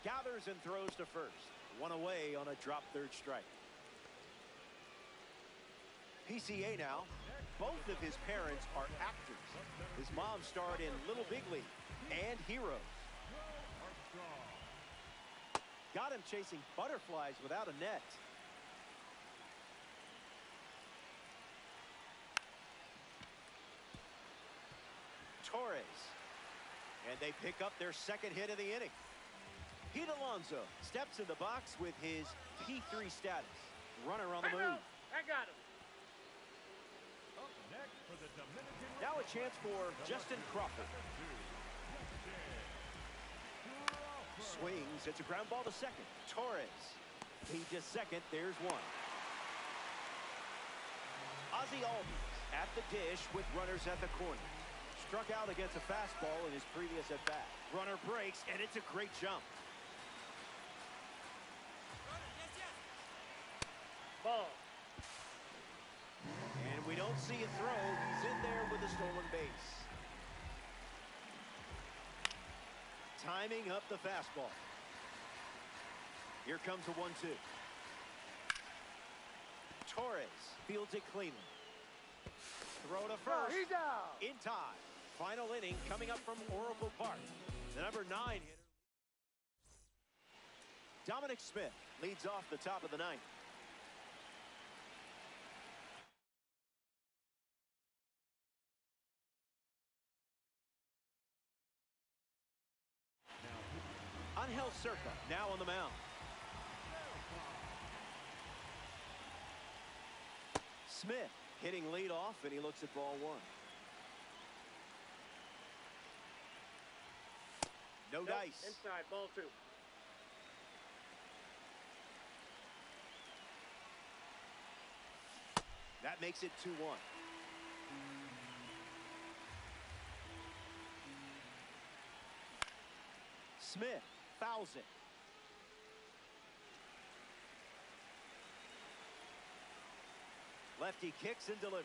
Gathers and throws to first. One away on a drop third strike. PCA now. Both of his parents are actors. His mom starred in Little Big League and Heroes. Got him chasing butterflies without a net. Torres. And they pick up their second hit of the inning. Pete Alonso steps in the box with his P3 status. Runner on the move. I got him. Up next for the Dominican Now a chance for Justin Crawford. Swings. It's a ground ball to second. Torres. He to second. There's one. Ozzie Albies at the dish with runners at the corner. Struck out against a fastball in his previous at-bat. Runner breaks, and it's a great jump. Ball. And we don't see a throw. He's in there with a stolen base. Timing up the fastball. Here comes the 1-2. Torres fields it cleanly. Throw to first. He's out. In time. Final inning coming up from Oracle Park. The number 9 hitter. Dominic Smith leads off the top of the ninth. Angel Cerca now on the mound. Smith hitting leadoff, and he looks at ball one. No dice. Inside, ball two. That makes it 2-1. Smith fouls it. Lefty kicks and delivers.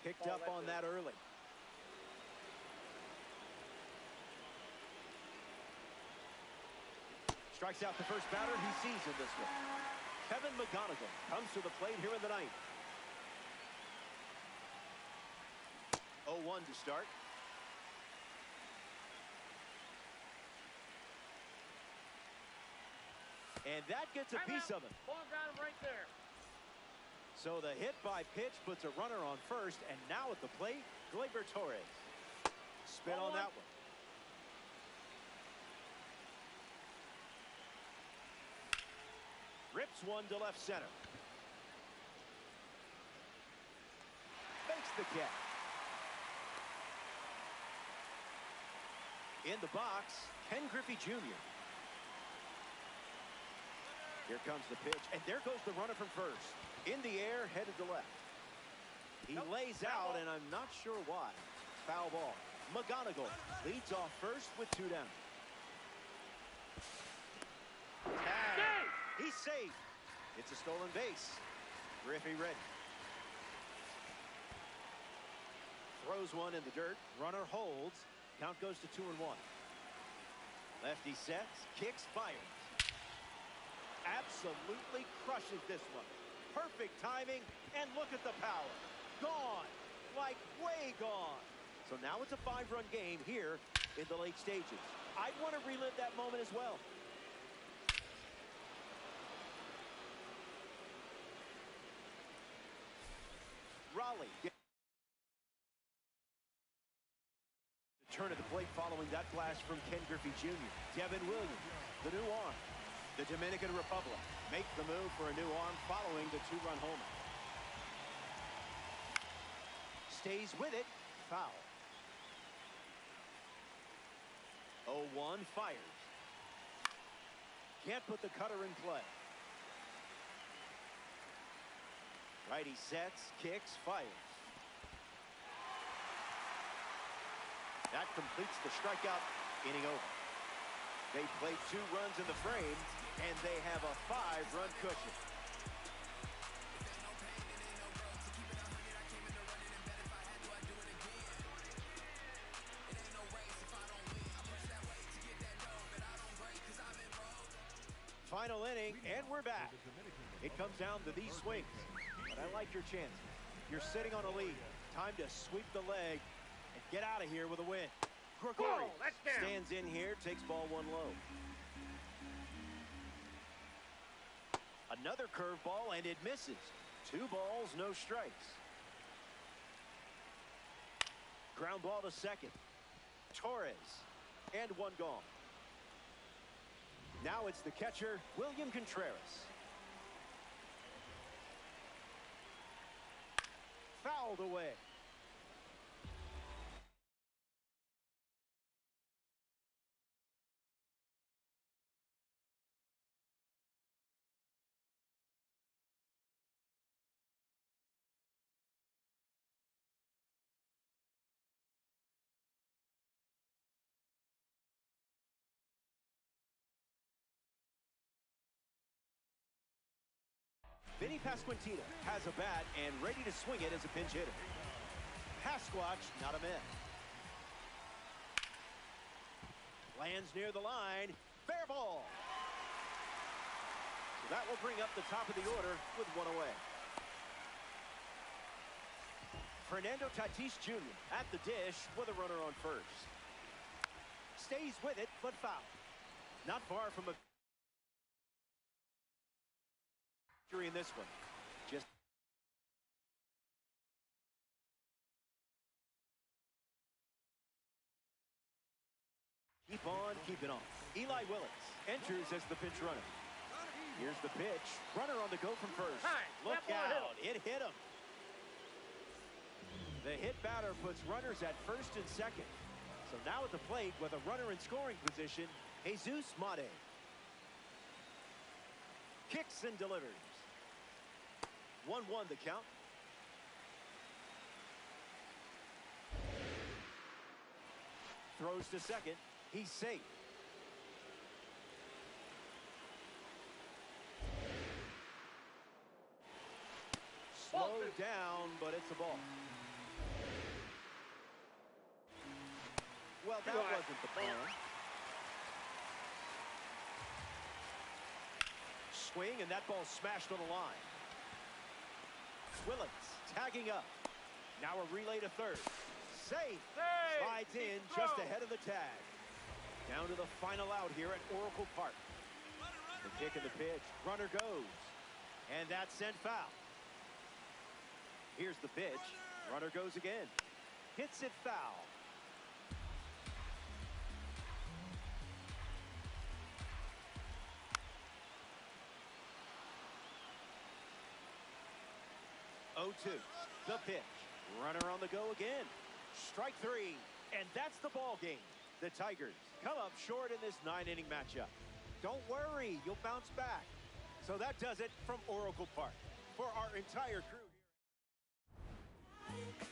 Picked up on that early. Strikes out the first batter. He sees in this one. Kevin McGonigal comes to the plate here in the ninth. 0-1 to start. And that gets a piece of it. Ball got him right there. So the hit by pitch puts a runner on first, and now at the plate, Gleyber Torres. Spin on that one. Rips one to left center. Makes the catch. In the box, Ken Griffey Jr. Here comes the pitch, and there goes the runner from first. In the air, headed to left. He lays out, and I'm not sure why. Foul ball. McGonigal leads off first with 2 down. Tag. He's safe. It's a stolen base. Griffey ready. Throws one in the dirt. Runner holds. Count goes to 2-1. Lefty sets, kicks, fires. Absolutely crushes this one. Perfect timing, and look at the power. Gone, like way gone. So now it's a 5-run game here in the late stages. I'd want to relive that moment as well. Raleigh. The turn at the plate following that blast from Ken Griffey Jr. Devin Williams, the new arm. The Dominican Republic make the move for a new arm following the 2-run homer. Stays with it. Foul. 0-1 fires. Can't put the cutter in play. Righty sets, kicks, fires. That completes the strikeout. Inning over. They played 2 runs in the frame, and they have a 5-run cushion. Final inning, and we're back. It comes down to these swings, but I like your chances. You're sitting on a lead. Time to sweep the leg and get out of here with a win. Gregorius stands in here, takes ball 1 low. Another curveball, and it misses. 2 balls, no strikes. Ground ball to second. Torres, and 1 gone. Now it's the catcher, William Contreras. Fouled away. Vinny Pasquantino has a bat and ready to swing it as a pinch hitter. Pasquatch, not a miss. Lands near the line. Fair ball. So that will bring up the top of the order with 1 away. Fernando Tatis Jr. at the dish with a runner on first. Stays with it, but foul. Not far from a in this one. Just keep on keeping on. Eli Willis enters as the pinch runner. Here's the pitch. Runner on the go from first. Look out. It hit him. The hit batter puts runners at first and second. So now at the plate with a runner in scoring position, Jesus Mate. Kicks and delivers. 1-1 the count. Throws to second. He's safe. Slowed down, but it's a ball. Well, that wasn't the plan. Swing, and that ball smashed on the line. Willis tagging up. Now a relay to third. Safe. Slides in just ahead of the tag. Down to the final out here at Oracle Park. The kick and the pitch. Runner goes. And that's sent foul. Here's the pitch. Runner goes again. Hits it foul. Oh, 2. The pitch. Runner on the go again. Strike 3. And that's the ball game. The Tigers come up short in this 9-inning matchup. Don't worry, you'll bounce back. So that does it from Oracle Park. For our entire crew here.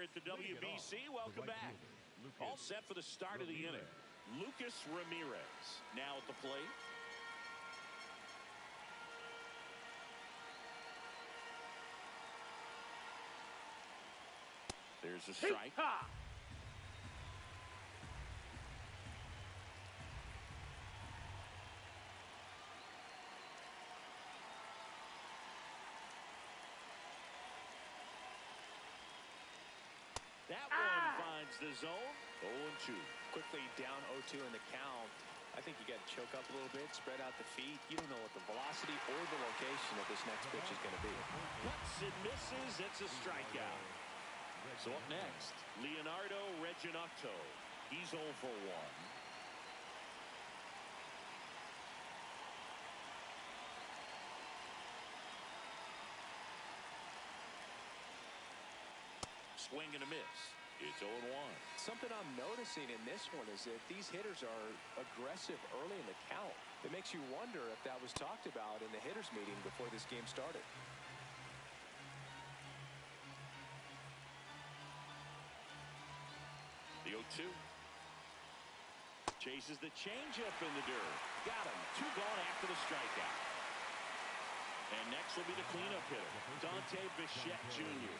at the WBC. Welcome back. All set for the start of the inning. Lucas Ramirez now at the plate. There's a strike. That one finds the zone. 0-2. Quickly down 0-2 in the count. I think you got to choke up a little bit, spread out the feet. You don't know what the velocity or the location of this next pitch is going to be. Cuts and misses. It's a strikeout. So up next, Leonardo Reginotto. He's 0 for 1. Swing and a miss. It's 0-1. Something I'm noticing in this one is that these hitters are aggressive early in the count. It makes you wonder if that was talked about in the hitters meeting before this game started. The 0-2. Chases the changeup in the dirt. Got him. 2 gone after the strikeout. And next will be the cleanup hitter, Dante Bichette Jr.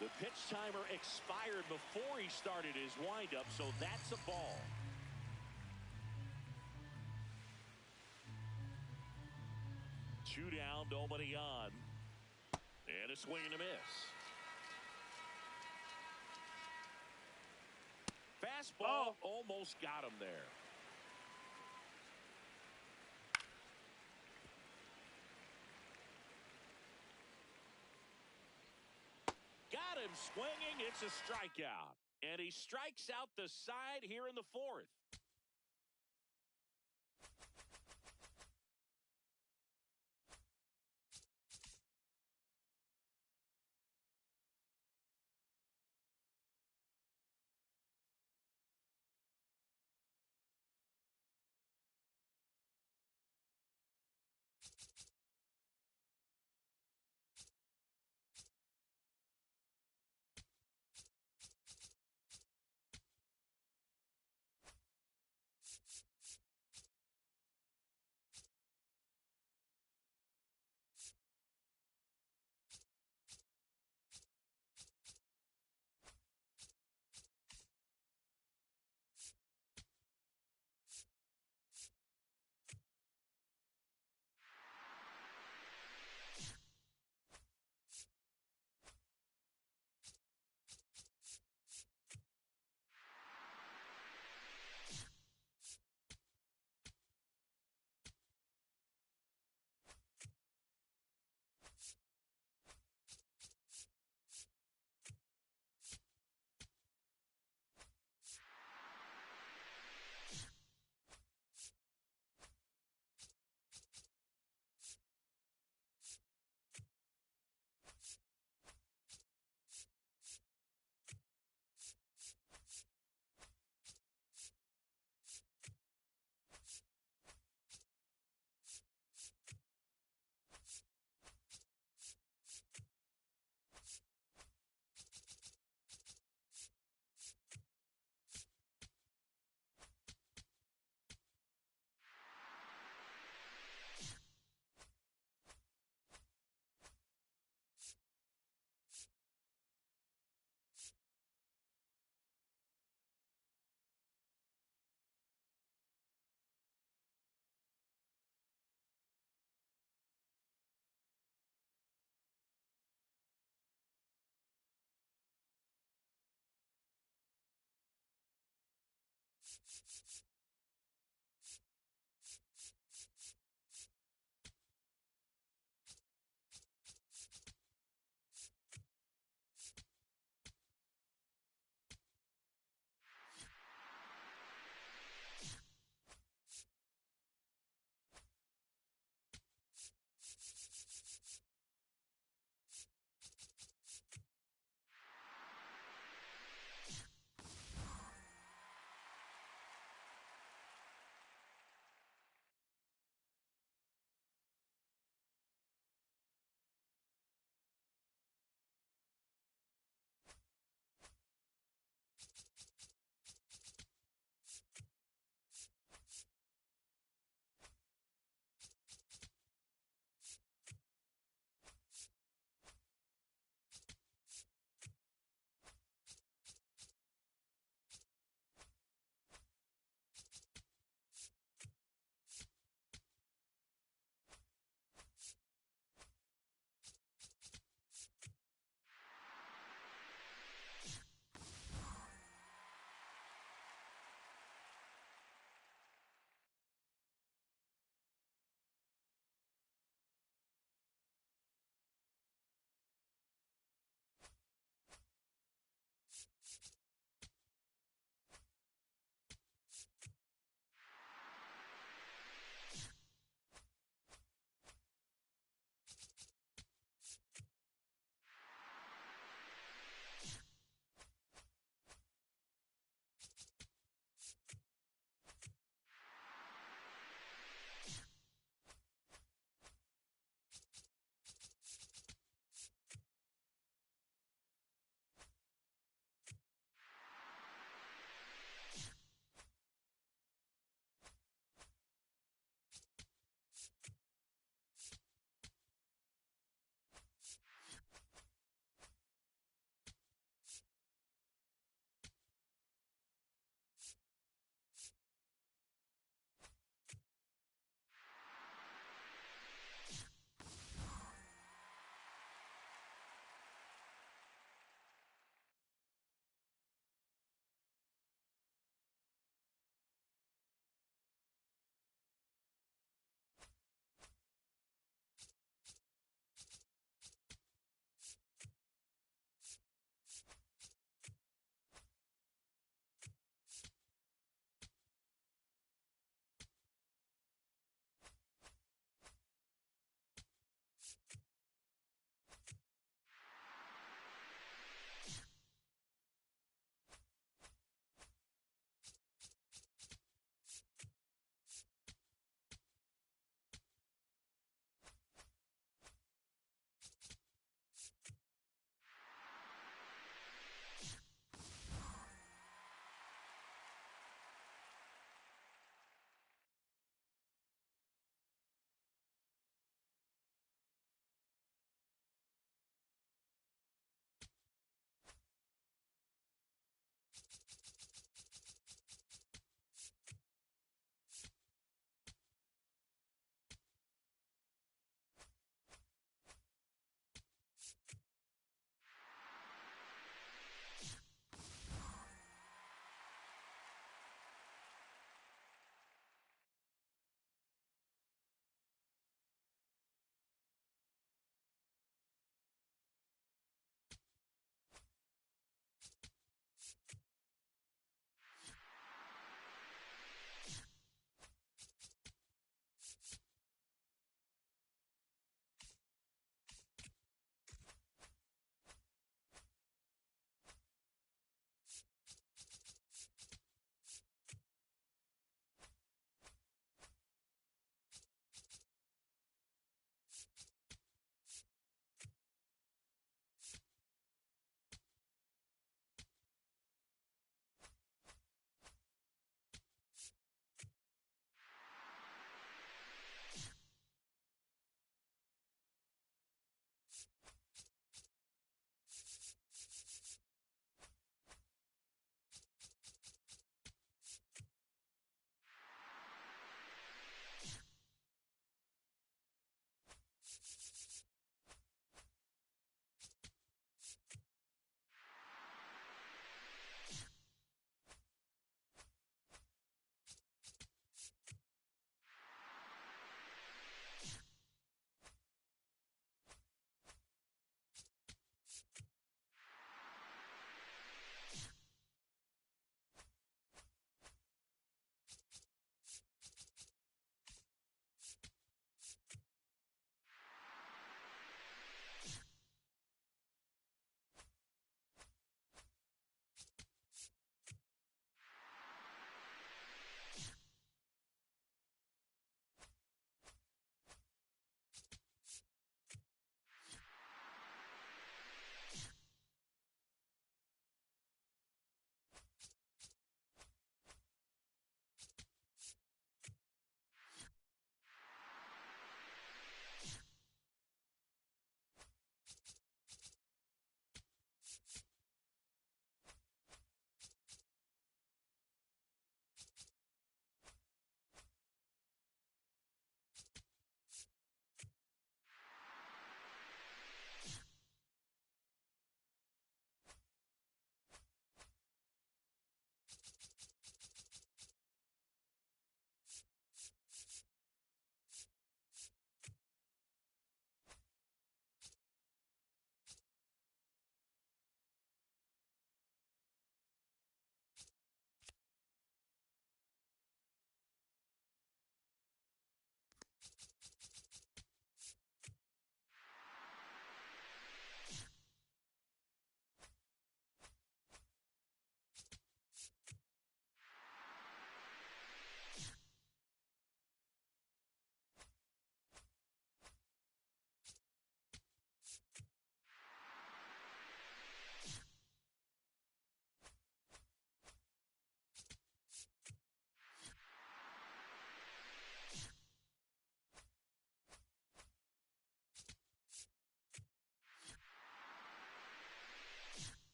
The pitch timer expired before he started his windup, so that's a ball. Two down, nobody on. And a swing and a miss. Fastball almost got him there. Got him swinging. It's a strikeout. And he strikes out the side here in the 4th.